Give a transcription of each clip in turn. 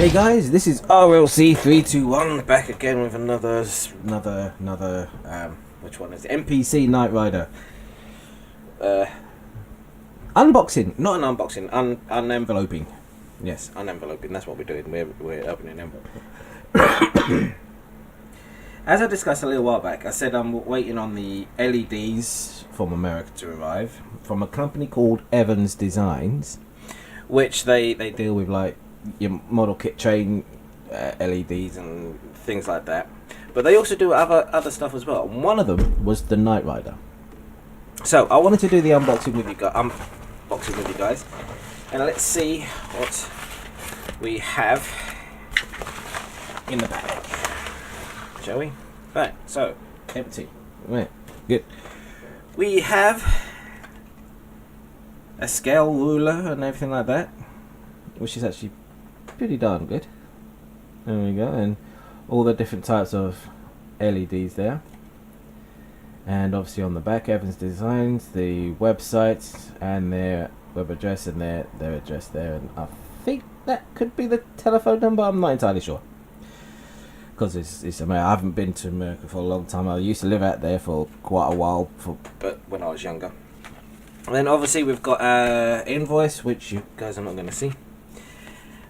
Hey guys, this is RLC321 back again with another which one is it? MPC Knightrider unboxing, not an unboxing, unenveloping. Yes, unenveloping. That's what we're doing. We're opening an envelope. As I discussed a little while back, I said I'm waiting on the LEDs from America to arrive from a company called Evans Designs, which they deal with like your model kit train LEDs and things like that. But they also do other stuff as well. And one of them was the Knightrider. So I wanted to do the unboxing with you guys, and let's see what we have in the bag, shall we? Right, so empty. Right, good. We have a scale ruler and everything like that, which is actually pretty darn good. There we go, and all the different types of LEDs there. And obviously on the back, Evans Designs, the website and their web address and their address there. And I think that could be the telephone number. I'm not entirely sure, because it's America. I haven't been to America for a long time. I used to live out there for quite a while, but when I was younger. And then obviously we've got an invoice, which you guys are not going to see.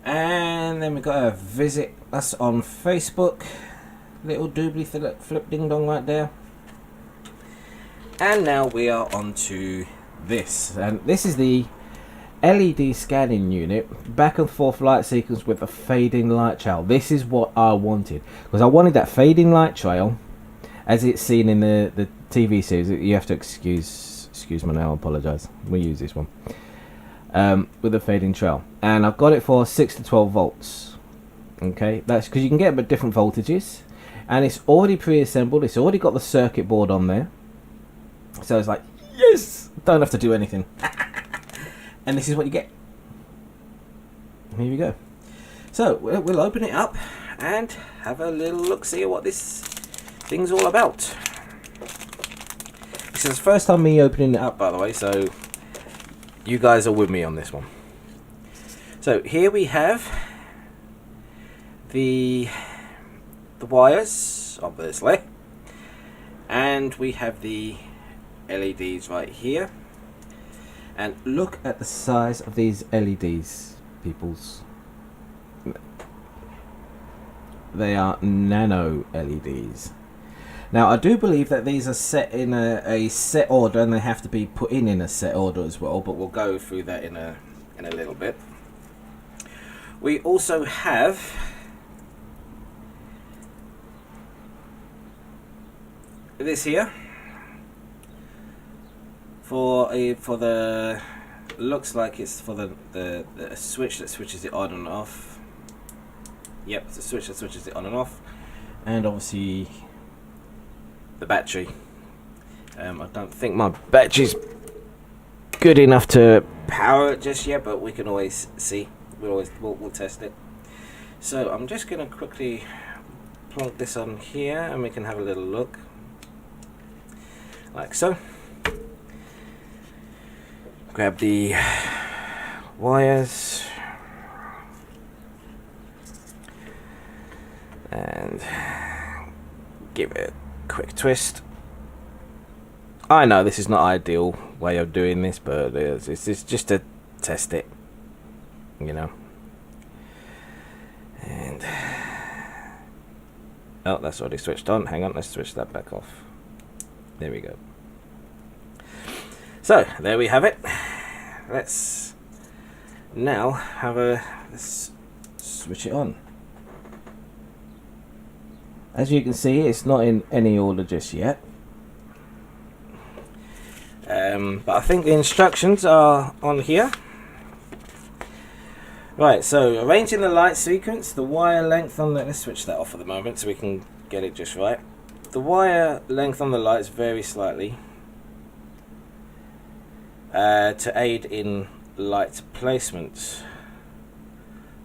And then we've got a visit us on Facebook. Little doobly flip ding dong right there. And now we are on to this. And this is the LED scanning unit, back and forth light sequence with a fading light trail. This is what I wanted, because I wanted that fading light trail as it's seen in the TV series. You have to excuse me now, I apologise. We use this one. With a fading trail, and I've got it for 6 to 12 volts. Okay, that's because you can get them at different voltages, and it's already pre-assembled. It's already got the circuit board on there, so it's like, yes, don't have to do anything. And this is what you get. Here we go. So we'll open it up and have a little look, see what this thing's all about. This is the first time me opening it up, by the way, so you guys are with me on this one. So here we have the wires, obviously, and we have the LEDs right here. And look at the size of these LEDs, peoples. They are nano LEDs. Now, I do believe that these are set in a set order, and they have to be put in a set order as well, but we'll go through that in a little bit. We also have this here for the, looks like it's for the switch that switches it on and off. Yep, it's a switch that switches it on and off, and obviously the battery. I don't think my battery's good enough to power it just yet, but we can always see. We'll test it. So I'm just going to quickly plonk this on here, and we can have a little look, like so. Grab the wires and give it a quick twist. I know this is not ideal way of doing this, but it's just to test it, you know. And oh, that's already switched on. Hang on, let's switch that back off. There we go. So there we have it. Let's now let's switch it on. As you can see, it's not in any order just yet. But I think the instructions are on here. Right, so arranging the light sequence, the wire length on the, let's switch that off for the moment so we can get it just right. The wire length on the lights vary slightly to aid in light placement.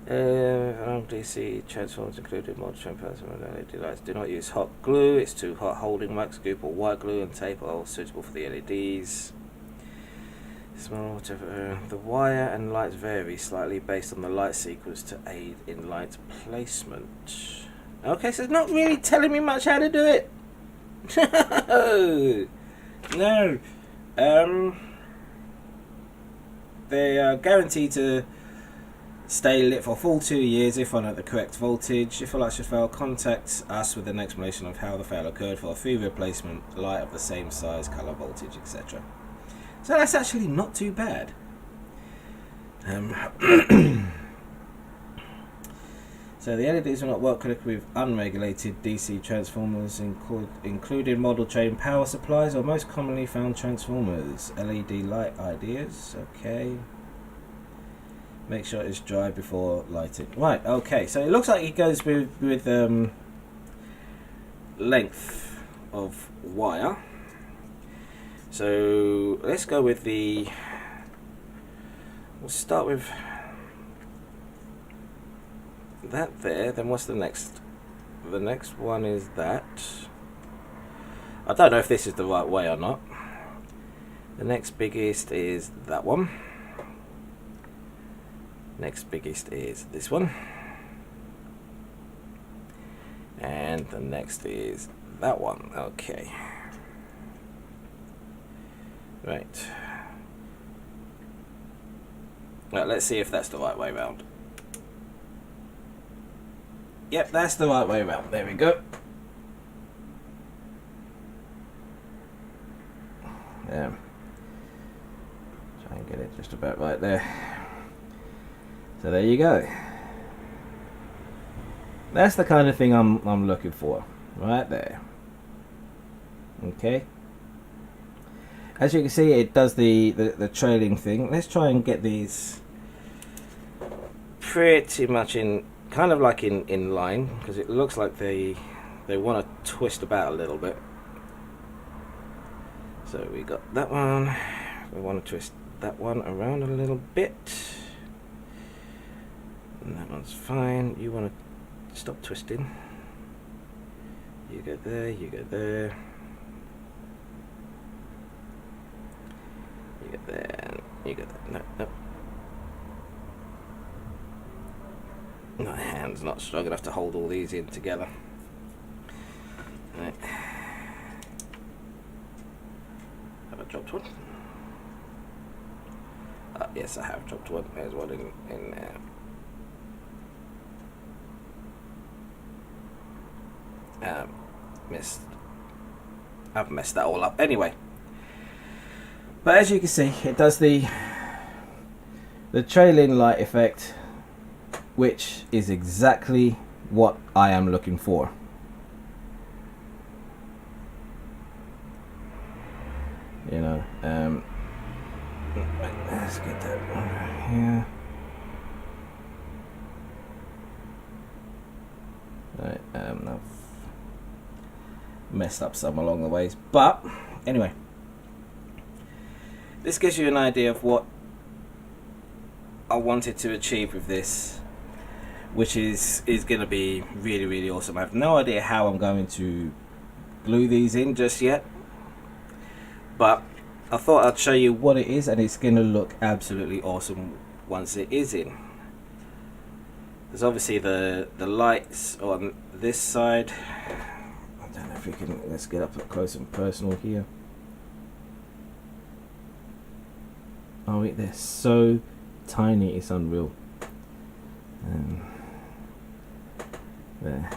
DC transformers included mod LED lights. Do not use hot glue, it's too hot. Holding wax, goop or white glue and tape are all suitable for the LEDs. Small, whatever. The wire and lights vary slightly based on the light sequence to aid in light placement. Okay, so it's not really telling me much how to do it. No. They are guaranteed to stay lit for a full 2 years if on at the correct voltage. If a light should fail, contact us with an explanation of how the fail occurred for a free replacement light of the same size, colour, voltage, etc. So that's actually not too bad. So the LEDs will not work correctly with unregulated DC transformers, including model train power supplies or most commonly found transformers. LED light ideas, okay. Make sure it's dry before lighting. Right, okay, so it looks like it goes with length of wire. So let's go with we'll start with that there. Then what's the next? The next one is that. I don't know if this is the right way or not. The next biggest is that one. Next biggest is this one. And the next is that one. Okay. Right. Well, let's see if that's the right way round. Yep, that's the right way around. There we go. Try and get it just about right there. So there you go. That's the kind of thing I'm looking for, right there. Okay. As you can see, it does the trailing thing. Let's try and get these pretty much in. Kind of like in line, because it looks like they want to twist about a little bit. So we got that one. We want to twist that one around a little bit. And that one's fine. You want to stop twisting. You go there, you go there. You go there, you go there. No, no. My hand's not strong enough to hold all these in together. Right. Have I dropped one? Yes, I have dropped one. There's one in there. I've messed that all up. Anyway. But as you can see, it does the trailing light effect, which is exactly what I am looking for. You know, let's get that over here. Right, I've messed up some along the ways, but anyway, this gives you an idea of what I wanted to achieve with this, which is going to be really, really awesome. I have no idea how I'm going to glue these in just yet, but I thought I'd show you what it is, and it's going to look absolutely awesome once it is in. There's obviously the lights on this side. I don't know if we can, let's get up close and personal here. Oh wait, they're so tiny, it's unreal. There.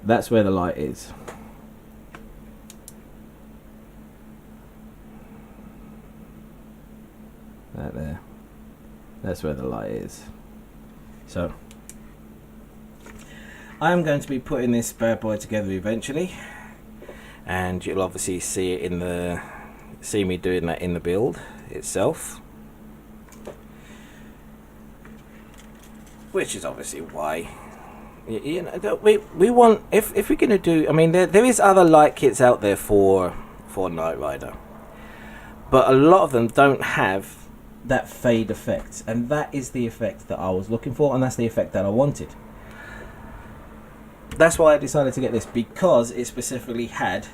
That's where the light is. That there. That's where the light is. So I'm going to be putting this bad boy together eventually, and you'll obviously see it see me doing that in the build itself, which is obviously why, you know, we want, if we're going to do, I mean, there is other light kits out there for Knightrider, but a lot of them don't have that fade effect, and that is the effect that I was looking for, and that's the effect that I wanted. That's why I decided to get this, because it specifically had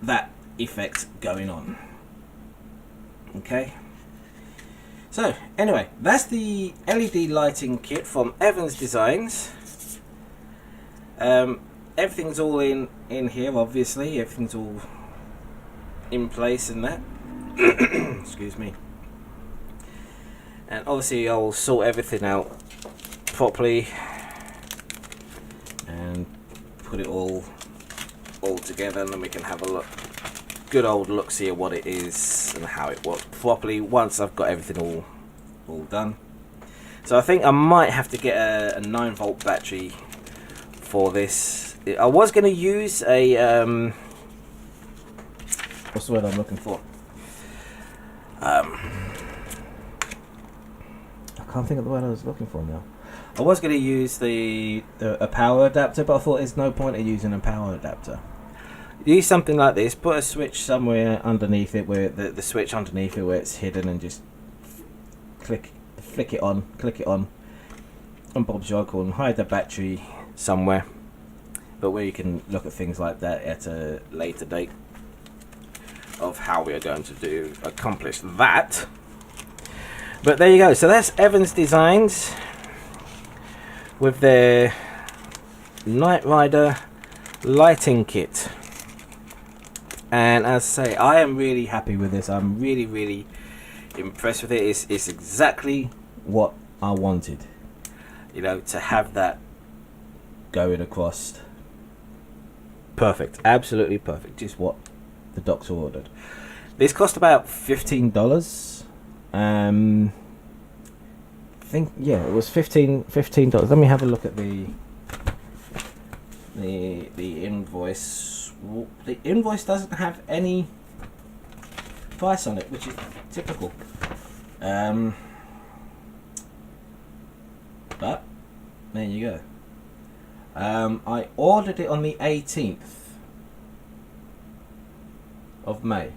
that effect going on. Okay. So anyway, that's the LED lighting kit from Evans Designs. Everything's all in here, obviously. Everything's all in place and that. Excuse me. And obviously I'll sort everything out properly and put it all together, and then we can have a good old look, see what it is and how it works properly once I've got everything all done. So I think I might have to get a 9-volt battery for this. I was going to use a what's the word I'm looking for? I can't think of the word I was looking for now. I was going to use a power adapter, but I thought there's no point in using a power adapter. Use something like this. Put a switch somewhere underneath it, where the switch underneath it where it's hidden, and just click it on, and Bob's your uncle, and hide the battery somewhere. But where you can look at things like that at a later date of how we are going to accomplish that. But there you go. So that's Evans Designs with their Knightrider lighting kit. And as I say, I am really happy with this. I'm really impressed with it. It's exactly what I wanted, you know, to have that going across. Perfect, absolutely perfect. Just what the doctor ordered. This cost about $15. I think, yeah, it was $15. Let me have a look at the invoice. The invoice doesn't have any price on it, which is typical. But there you go. I ordered it on the 18th of May,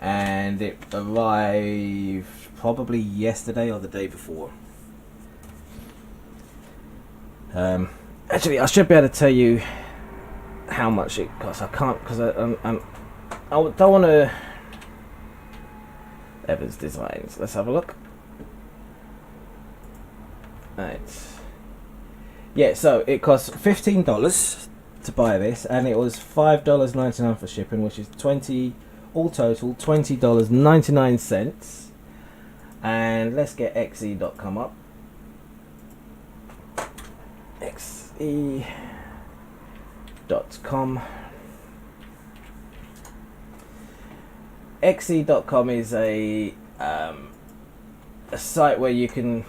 and it arrived probably yesterday or the day before. Actually, I should be able to tell you how much it costs. I can't, because I don't want to. Evans Designs. Let's have a look. Right. Yeah, so it costs $15 to buy this, and it was $5.99 for shipping, which is all total $20.99. And let's get xe.com up. xe.com. xe.com is a site where you can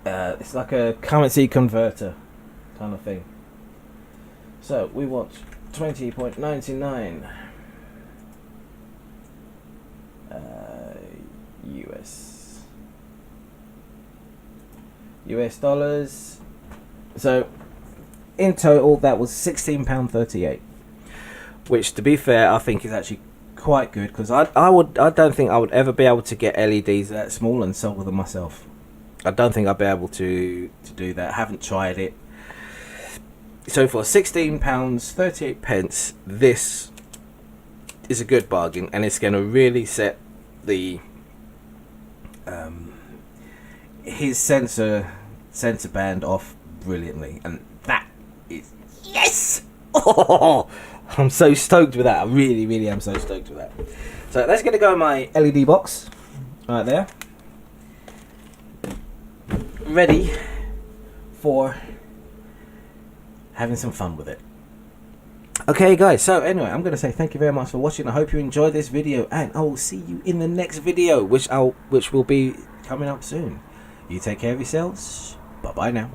it's like a currency converter kind of thing. So we want 20.99 US dollars. So in total that was £16.38, which, to be fair, I think is actually quite good, because I don't think I would ever be able to get LEDs that small and sell them myself. I don't think I'd be able to do that. I haven't tried it. So for £16.38, this is a good bargain, and it's going to really set the his sensor band off brilliantly, and that is yes. Oh, I'm so stoked with that. I really am so stoked with that. So that's going to go in my LED box right there, ready for having some fun with it. Okay guys, so anyway, I'm going to say thank you very much for watching. I hope you enjoyed this video, and I will see you in the next video, which will be coming up soon. You take care of yourselves. Bye bye now.